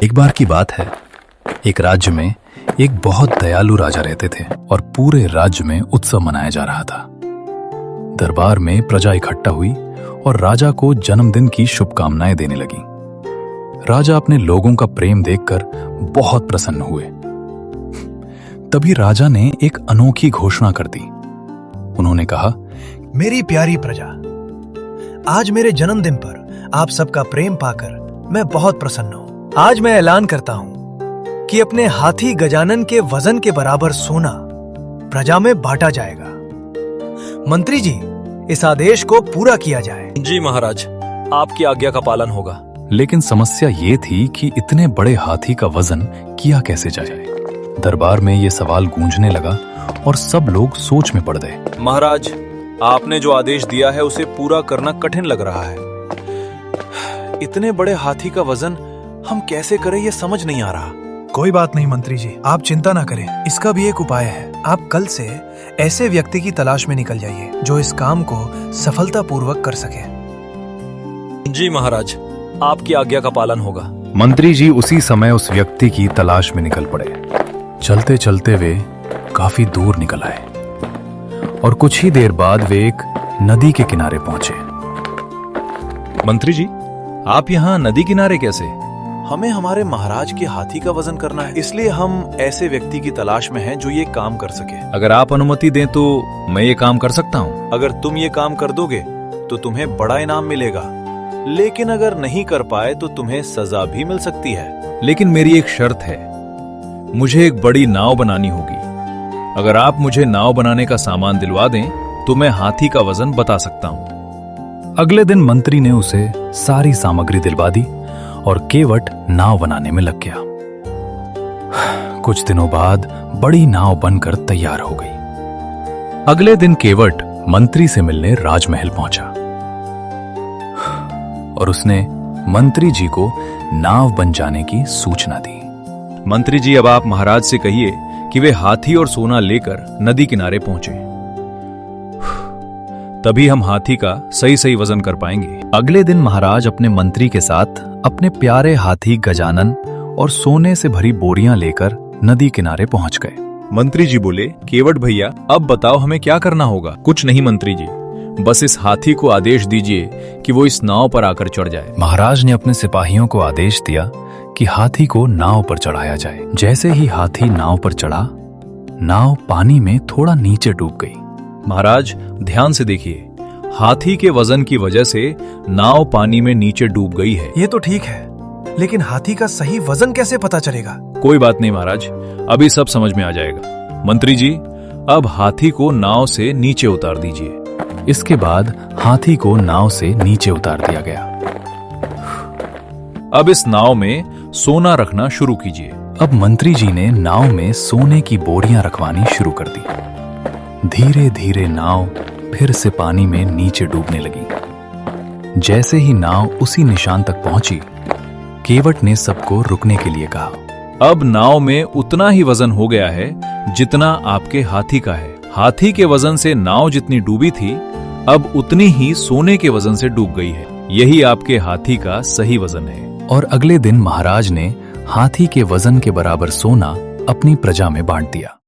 एक बार की बात है, एक राज्य में एक बहुत दयालु राजा रहते थे और पूरे राज्य में उत्सव मनाया जा रहा था। दरबार में प्रजा इकट्ठा हुई और राजा को जन्मदिन की शुभकामनाएं देने लगी। राजा अपने लोगों का प्रेम देखकर बहुत प्रसन्न हुए। तभी राजा ने एक अनोखी घोषणा कर दी। उन्होंने कहा, मेरी प्यारी प्रजा, आज मेरे जन्मदिन पर आप सबका प्रेम पाकर मैं बहुत प्रसन्न हूं। आज मैं ऐलान करता हूं कि अपने हाथी गजानन के वजन के बराबर सोना प्रजा में बांटा जाएगा। मंत्री जी, इस आदेश को पूरा किया जाए। जी महाराज, आपकी आज्ञा का पालन होगा। लेकिन समस्या ये थी कि इतने बड़े हाथी का वजन किया कैसे जाए। दरबार में ये सवाल गूंजने लगा और सब लोग सोच में पड़ गए। महाराज, आपने जो आदेश दिया है उसे पूरा करना कठिन लग रहा है। इतने बड़े हाथी का वजन हम कैसे करें, ये समझ नहीं आ रहा। कोई बात नहीं मंत्री जी, आप चिंता ना करें। इसका भी एक उपाय है। आप कल से ऐसे व्यक्ति की तलाश में निकल जाइए जो इस काम को सफलतापूर्वक कर सके। जी महाराज, आपकी आज्ञा का पालन होगा। मंत्री जी उसी समय उस व्यक्ति की तलाश में निकल पड़े। चलते चलते वे काफी दूर निकल आए और कुछ ही देर बाद वे एक नदी के किनारे पहुंचे। मंत्री जी, आप यहाँ नदी किनारे कैसे? हमें हमारे महाराज के हाथी का वजन करना है, इसलिए हम ऐसे व्यक्ति की तलाश में हैं जो ये काम कर सके। अगर आप अनुमति दें तो मैं ये काम कर सकता हूँ। अगर तुम ये काम कर दोगे तो तुम्हें बड़ा इनाम मिलेगा, लेकिन अगर नहीं कर पाए तो तुम्हें सजा भी मिल सकती है। लेकिन मेरी एक शर्त है, मुझे एक बड़ी नाव बनानी होगी। अगर आप मुझे नाव बनाने का सामान दिलवा दें तो मैं हाथी का वजन बता सकता हूँ। अगले दिन मंत्री ने उसे सारी सामग्री दिलवा दी और केवट नाव बनाने में लग गया। कुछ दिनों बाद बड़ी नाव बनकर तैयार हो गई। अगले दिन केवट मंत्री से मिलने राजमहल पहुंचा और उसने मंत्री जी को नाव बन जाने की सूचना दी। मंत्री जी, अब आप महाराज से कहिए कि वे हाथी और सोना लेकर नदी किनारे पहुंचे, तभी हम हाथी का सही सही वजन कर पाएंगे। अगले दिन महाराज अपने मंत्री के साथ अपने प्यारे हाथी गजानन और सोने से भरी बोरियां लेकर नदी किनारे पहुंच गए। मंत्री जी बोले, केवट भैया, अब बताओ हमें क्या करना होगा? कुछ नहीं मंत्री जी, बस इस हाथी को आदेश दीजिए कि वो इस नाव पर आकर चढ़ जाए। महाराज ने अपने सिपाहियों को आदेश दिया कि हाथी को नाव पर चढ़ाया जाए। जैसे ही हाथी नाव पर चढ़ा, नाव पानी में थोड़ा नीचे डूब गई। महाराज, ध्यान से देखिए, हाथी के वजन की वजह से नाव पानी में नीचे डूब गई है। ये तो ठीक है, लेकिन हाथी का सही वजन कैसे पता चलेगा? कोई बात नहीं महाराज, अभी सब समझ में आ जाएगा। मंत्री जी, अब हाथी को नाव से नीचे उतार दीजिए। इसके बाद हाथी को नाव से नीचे उतार दिया गया। अब इस नाव में सोना रखना शुरू कीजिए। अब मंत्री जी ने नाव में सोने की बोरियां रखवानी शुरू कर दी। धीरे धीरे नाव फिर से पानी में नीचे डूबने लगी। जैसे ही नाव उसी निशान तक पहुंची, केवट ने सबको रुकने के लिए कहा। अब नाव में उतना ही वजन हो गया है जितना आपके हाथी का है। हाथी के वजन से नाव जितनी डूबी थी, अब उतनी ही सोने के वजन से डूब गई है। यही आपके हाथी का सही वजन है। और अगले दिन महाराज ने हाथी के वजन के बराबर सोना अपनी प्रजा में बांट दिया।